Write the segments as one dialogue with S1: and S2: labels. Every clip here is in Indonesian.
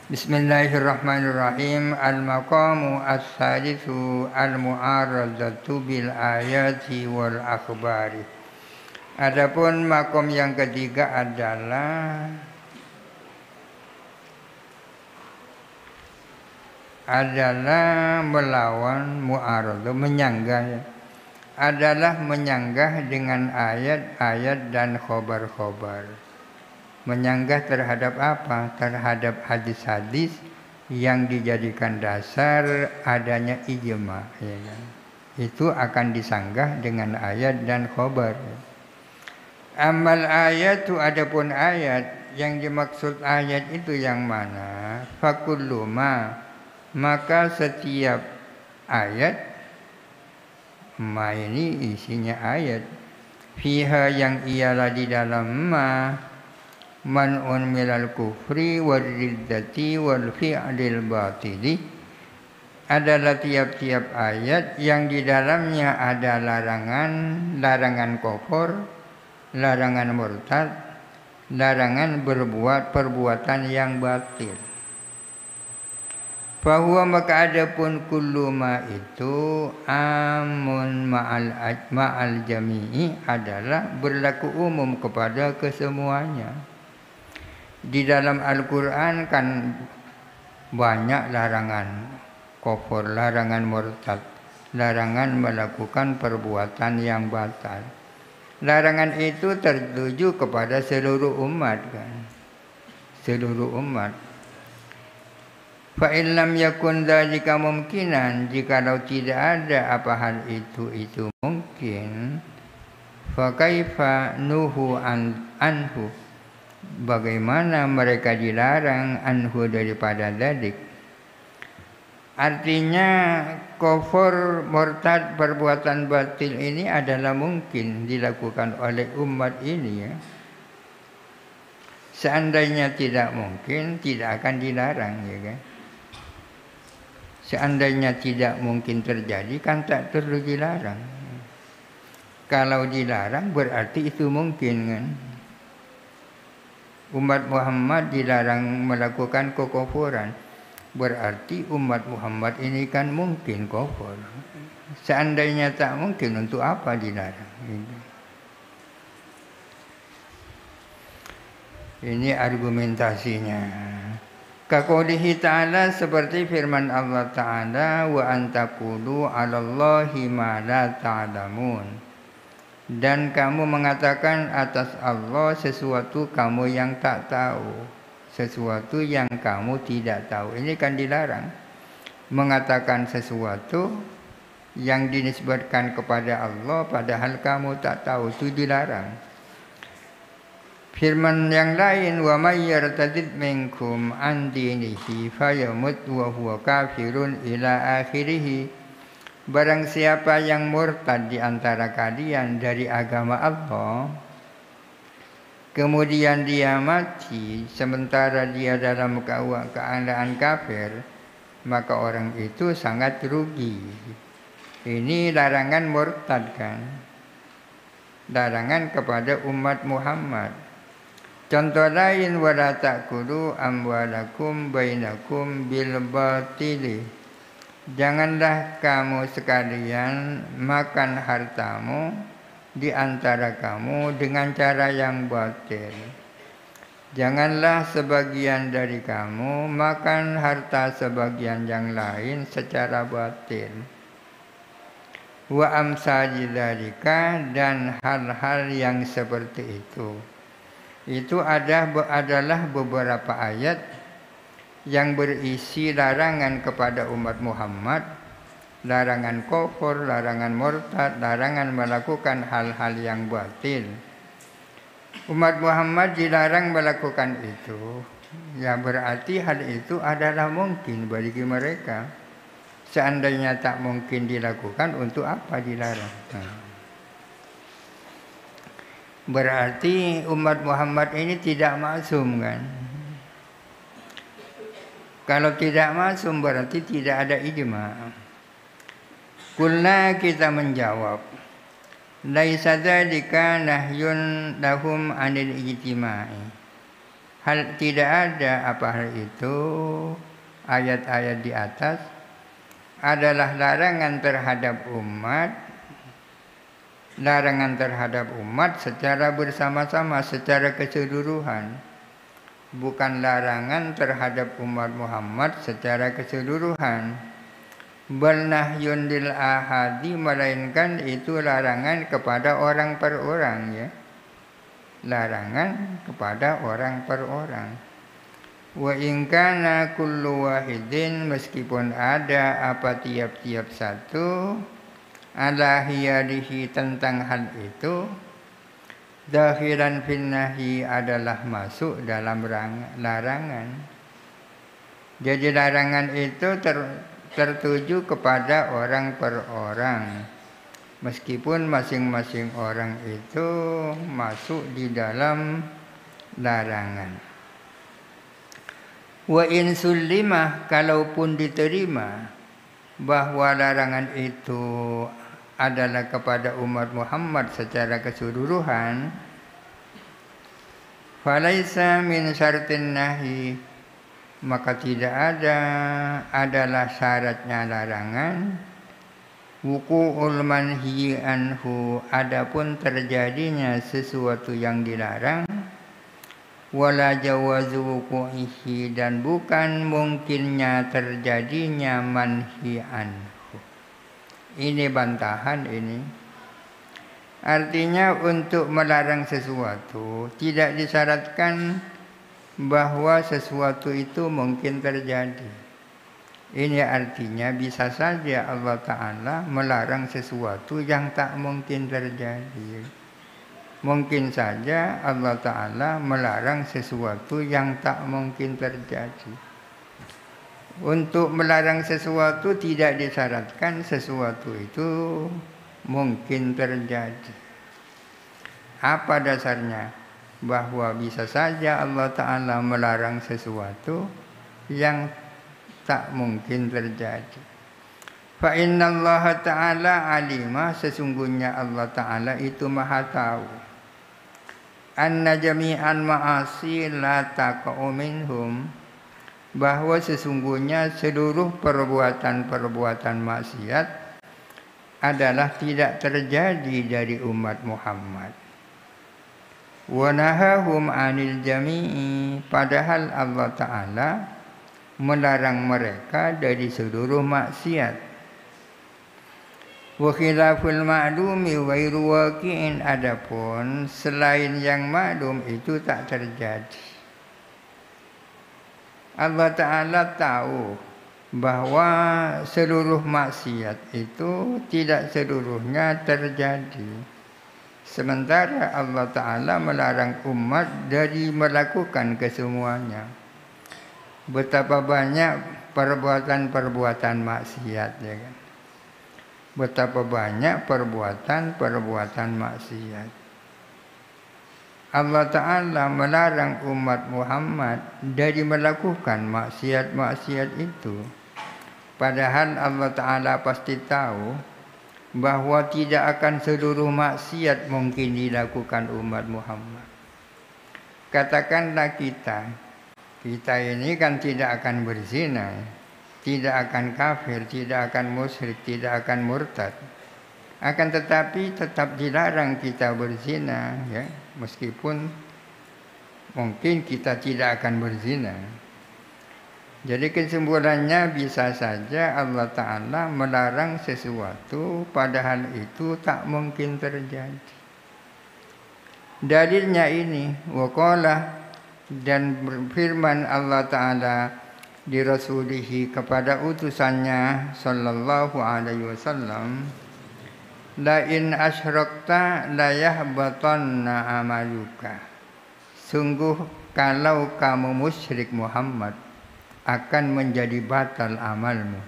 S1: Bismillahirrahmanirrahim. Al-maqamu as-salisu al-mu'aradatu bil ayati wal akhbari. Adapun makom yang ketiga adalah melawan mu'aradu, menyanggah. Adalah menyanggah dengan ayat-ayat dan khobar-khobar. Menyanggah terhadap apa? Terhadap hadis-hadis yang dijadikan dasar adanya ijma, ya kan? Itu akan disanggah dengan ayat dan khobar. Amal ayat itu adapun ayat, yang dimaksud ayat itu yang mana? Fakulluma, maka setiap ayat, ma ini isinya ayat, fiha yang ialah di dalam man'un milal kufri wal riddati wal fi'lil batili, adalah tiap-tiap ayat yang di dalamnya ada larangan kufur, larangan murtad, larangan berbuat perbuatan yang batil. Bahwa maka adapun kullu ma itu amun ma'al jami'i, adalah berlaku umum kepada kesemuanya. Di dalam Al-Quran kan banyak larangan kufur, larangan murtad, larangan melakukan perbuatan yang batal. Larangan itu tertuju kepada seluruh umat kan, seluruh umat. Fa in lam yakun dzalika mumkinan, jikalau tidak ada apa hal itu mungkin, fa kaifa nuhu anhu, bagaimana mereka dilarang anhu daripada dzalik. Artinya kufur, murtad, perbuatan batil ini adalah mungkin dilakukan oleh umat ini ya. Seandainya tidak mungkin, tidak akan dilarang ya kan. Seandainya tidak mungkin terjadi, kan tak perlu dilarang. Kalau dilarang berarti itu mungkin kan. Umat Muhammad dilarang melakukan kekufuran, berarti umat Muhammad ini kan mungkin kufur. Seandainya tak mungkin, untuk apa dilarang? Ini argumentasinya. Kaqoulihi ta'ala, seperti firman Allah Ta'ala, wa antaqulu 'alallahi ma la ta'lamun, dan kamu mengatakan atas Allah sesuatu kamu yang tak tahu, sesuatu yang kamu tidak tahu. Ini kan dilarang, mengatakan sesuatu yang dinisbatkan kepada Allah padahal kamu tak tahu, itu dilarang. Firman yang lain, wa may yartadid minkum an dinihi fayamut wa huwa kafirun ila akhirih. Barang siapa yang murtad di antara kalian dari agama Allah, kemudian dia mati sementara dia dalam keadaan kafir, maka orang itu sangat rugi. Ini larangan murtad kan, larangan kepada umat Muhammad. Contoh lain, wala ta'kulu amwalakum bainakum bil batili, janganlah kamu sekalian makan hartamu di antara kamu dengan cara yang batil. Janganlah sebagian dari kamu makan harta sebagian yang lain secara batil. Wa amsali dzalika, dan hal-hal yang seperti itu. Itu adalah beberapa ayat yang berisi larangan kepada umat Muhammad, larangan kufur, larangan murtad, larangan melakukan hal-hal yang batil. Umat Muhammad dilarang melakukan itu, ya berarti hal itu adalah mungkin bagi mereka. Seandainya tak mungkin dilakukan, untuk apa dilarang? Berarti umat Muhammad ini tidak maksum kan. Kalau tidak maksum berarti tidak ada ijma. Kulna, kita menjawab, laisa dzalika nahyun lahum anil ijtima'i, tidak ada apa hal itu ayat-ayat di atas adalah larangan terhadap umat secara bersama-sama, secara keseluruhan. Bukan larangan terhadap umat Muhammad secara keseluruhan. Bal nahyun lil ahadi, melainkan itu larangan kepada orang per orang, ya. Larangan kepada orang per orang. Wa in kana kullu wahidin, meskipun ada apa tiap-tiap satu ala hiyalihi tentang hal itu, dakhilan fin nahi adalah masuk dalam larangan. Jadi larangan itu tertuju kepada orang per orang, meskipun masing-masing orang itu masuk di dalam larangan. Wa in sullimah, kalaupun diterima bahwa larangan itu adalah kepada umat Muhammad secara keseluruhan, falaisa min syartin nahi, maka tidak adalah syaratnya larangan, wuqu'ul manhi anhu, adapun terjadinya sesuatu yang dilarang, wala jawazu wuqu'ihi, dan bukan mungkinnya terjadinya manhi anhu. Ini bantahan ini. Artinya untuk melarang sesuatu tidak disyaratkan bahwa sesuatu itu mungkin terjadi. Ini artinya bisa saja Allah Ta'ala melarang sesuatu yang tak mungkin terjadi. Mungkin saja Allah Ta'ala melarang sesuatu yang tak mungkin terjadi. Untuk melarang sesuatu tidak disyaratkan sesuatu itu mungkin terjadi. Apa dasarnya? Bahwa bisa saja Allah Ta'ala melarang sesuatu yang tak mungkin terjadi. Fa innallaha ta'ala alima, sesungguhnya Allah Ta'ala itu maha tahu. Anna jami'an ma'asi la taqa'u minhum, bahwa sesungguhnya seluruh perbuatan-perbuatan maksiat adalah tidak terjadi dari umat Muhammad. Wa nahahum 'anil jami'i, padahal Allah Ta'ala melarang mereka dari seluruh maksiat. Wa khilaful ma'lumi ghairu waqi'in, adapun selain yang maklum itu tak terjadi. Allah Ta'ala tahu bahwa seluruh maksiat itu tidak seluruhnya terjadi. Sementara Allah Ta'ala melarang umat dari melakukan kesemuanya. Betapa banyak perbuatan-perbuatan maksiat, ya kan? Betapa banyak perbuatan-perbuatan maksiat. Allah Ta'ala melarang umat Muhammad dari melakukan maksiat-maksiat itu. Padahal Allah Ta'ala pasti tahu bahwa tidak akan seluruh maksiat mungkin dilakukan umat Muhammad. Katakanlah kita ini kan tidak akan berzina, tidak akan kafir, tidak akan musyrik, tidak akan murtad. Akan tetapi tetap dilarang kita berzina, ya, meskipun mungkin kita tidak akan berzina. Jadi kesimpulannya bisa saja Allah Ta'ala melarang sesuatu padahal itu tak mungkin terjadi. Dalilnya ini, waqala, dan berfirman Allah Ta'ala di Rasulihi kepada utusannya sallallahu alaihi wasallam, la in asyrakta la yahbatanna amaluka, sungguh kalau kamu musyrik Muhammad akan menjadi batal amalmu.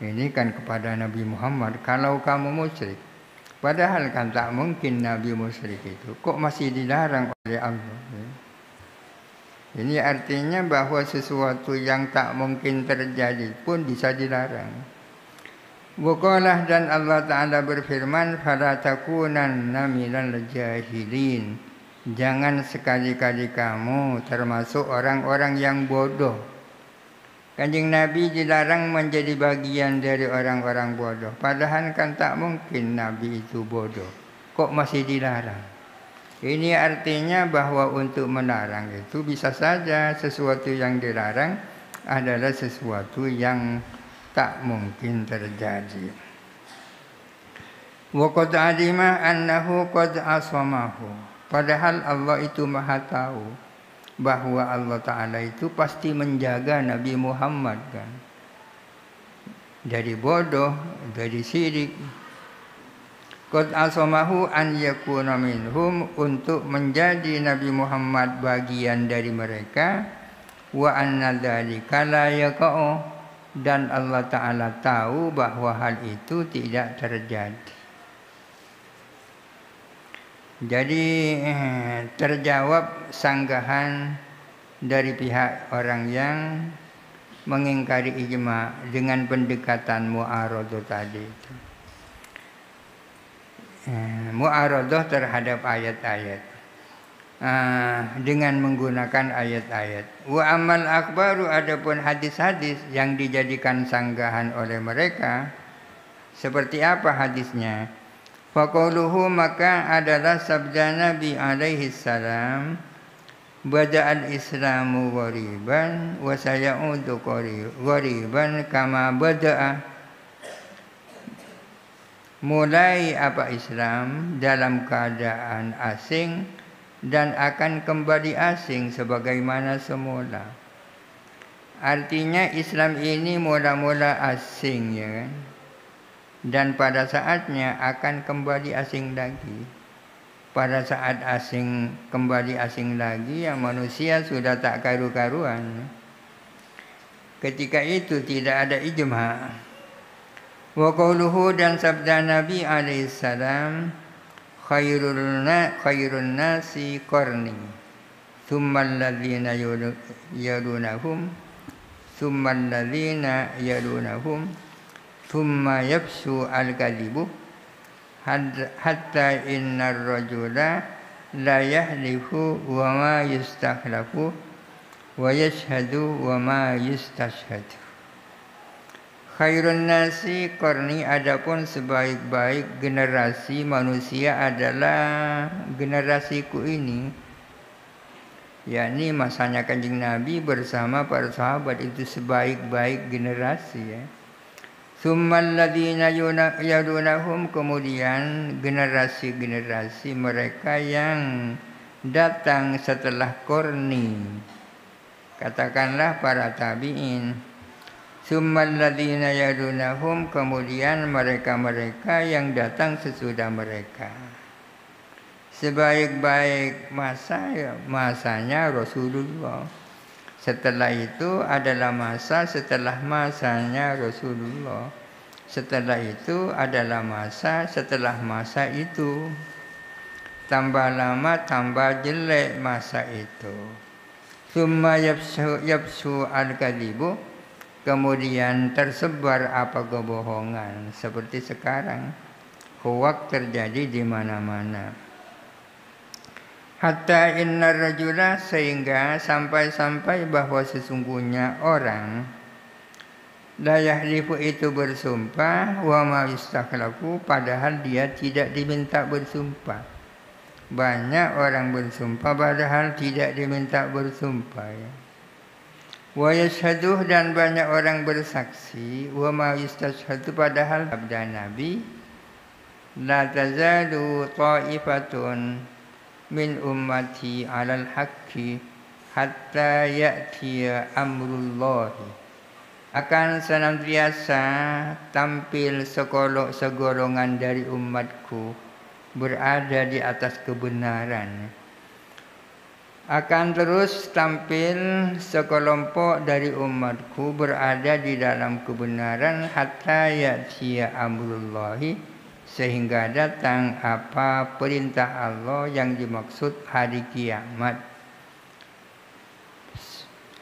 S1: Ini kan kepada Nabi Muhammad, kalau kamu musyrik. Padahal kan tak mungkin Nabi musyrik itu, kok masih dilarang oleh Allah. Ini artinya bahwa sesuatu yang tak mungkin terjadi pun bisa dilarang. Waqalah, dan Allah Ta'ala berfirman, fala takunanna minal jahilin, Jangan sekali-kali kamu termasuk orang-orang yang bodoh. Kanjeng Nabi dilarang menjadi bagian dari orang-orang bodoh. Padahal kan tak mungkin Nabi itu bodoh. Kok masih dilarang? Ini artinya bahwa untuk melarang itu bisa saja sesuatu yang dilarang adalah sesuatu yang tak mungkin terjadi. Wa qad alima annahu qad asamahu. Padahal Allah itu maha tahu bahwa Allah Ta'ala itu pasti menjaga Nabi Muhammad kan. Dari bodoh, dari syirik. Qad asamahu an yakuna minhum, untuk menjadi Nabi Muhammad bagian dari mereka. Wa anna dzalika la yaqa'u, dan Allah Ta'ala tahu bahwa hal itu tidak terjadi. Jadi terjawab sanggahan dari pihak orang yang mengingkari ijma dengan pendekatan mu'aradah tadi. Mu'aradah terhadap ayat-ayat dengan menggunakan ayat-ayat. Wa amal akbaru, adapun hadis-hadis yang dijadikan sanggahan oleh mereka, seperti apa hadisnya? Faqauluhu, maka adalah sabda Nabi alaihi salam, bada'al islamu ghariban wa sayaudu ghariban kama bada'a. Mulai apa Islam dalam keadaan asing dan akan kembali asing sebagaimana semula. Artinya Islam ini mula-mula asing, ya kan? Dan pada saatnya akan kembali asing lagi. Pada saat asing kembali asing lagi, yang manusia sudah tak karu-karuan. Ketika itu tidak ada ijma. Wa qauluhu, dan sabda Nabi alaihissalam, khairun nasi qarni, thumma alladhina yalunahum, thumma alladhina yalunahum, thumma yabsu al-kadhibu hatta innar rajula la yahlifu wa ma yustakhlafu wa yashhadu wa ma yustashhadu. Khairun nasi qarni, adapun sebaik-baik generasi manusia adalah generasiku ini, yakni masanya Kanjeng Nabi bersama para sahabat, itu sebaik-baik generasi, ya. Tsummal ladzina yalunahum, kemudian generasi-generasi mereka yang datang setelah qarni, katakanlah para tabi'in. Tsummal ladzina yalunahum, kemudian mereka-mereka yang datang sesudah mereka. Sebaik-baik masa, ya, masanya Rasulullah. Setelah itu adalah masa setelah masanya Rasulullah. Setelah itu adalah masa setelah masa itu. Tambah lama tambah jelek masa itu. Summa yabsu al-kadhibu, kemudian tersebar apa kebohongan. Seperti sekarang, hoak terjadi di mana-mana. Hatta innar rajula, sehingga sampai-sampai bahwa sesungguhnya orang la yahlifu, itu bersumpah, wa ma yustakhlafu, padahal dia tidak diminta bersumpah. Banyak orang bersumpah padahal tidak diminta bersumpah, ya. Wa yashhadu, dan banyak orang bersaksi, wa ma yustashhadu, padahal sabda Nabi, la tazalu ta'ifatun min ummati alal haqqi hatta ya'tiya amrullahi, akan senantiasa tampil segolongan dari umatku berada di atas kebenaran. Akan terus tampil sekelompok dari umatku berada di dalam kebenaran hatta ya'tiya amrullahi, sehingga datang apa perintah Allah yang dimaksud hari kiamat.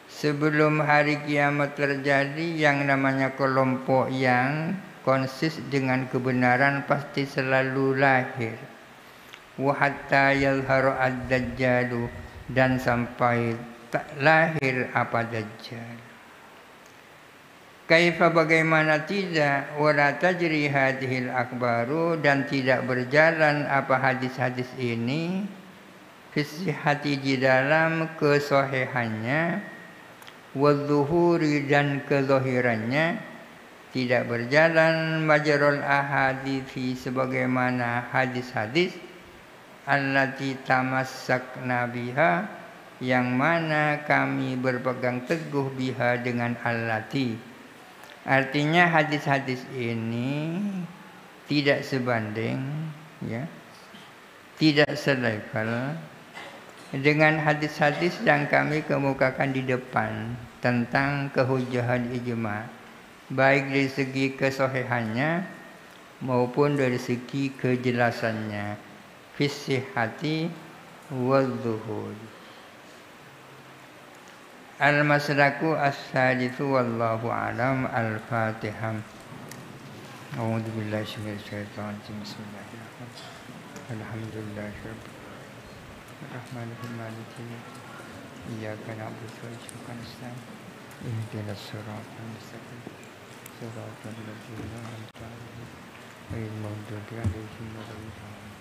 S1: Sebelum hari kiamat terjadi, yang namanya kelompok yang konsis dengan kebenaran pasti selalu lahir. wa hatta yalharu ad-dajjalu, dan sampai lahir apa dajjal. Kaifa, bagaimana tidak, wala tajri hadhil akbaru, dan tidak berjalan apa hadis-hadis ini, fisihati, di dalam kesohihannya, wadzuhuri, dan kezahirannya, tidak berjalan majrul ahadithi, sebagaimana hadis-hadis, allati tamassakna biha, yang mana kami berpegang teguh biha, dengan allati. Artinya hadis-hadis ini tidak sebanding, ya, tidak selevel dengan hadis-hadis yang kami kemukakan di depan tentang kehujahan ijma, baik dari segi kesohihannya maupun dari segi kejelasannya, fisihati wadzuhur. Al-maslaku as-sadisu wallahu alam. Al-Fatihah. A'udzu billahi minasyaitonir rajim. Bismillahirrahmanirrahim. Alhamdulillahirabbil alamin. Maliki yaumiddin. Iyyaka na'budu wa iyyaka nasta'in. Ihdinas siratal mustaqim. Siratal ladzina an'amta 'alaihim ghairil maghdubi 'alaihim waladdallin.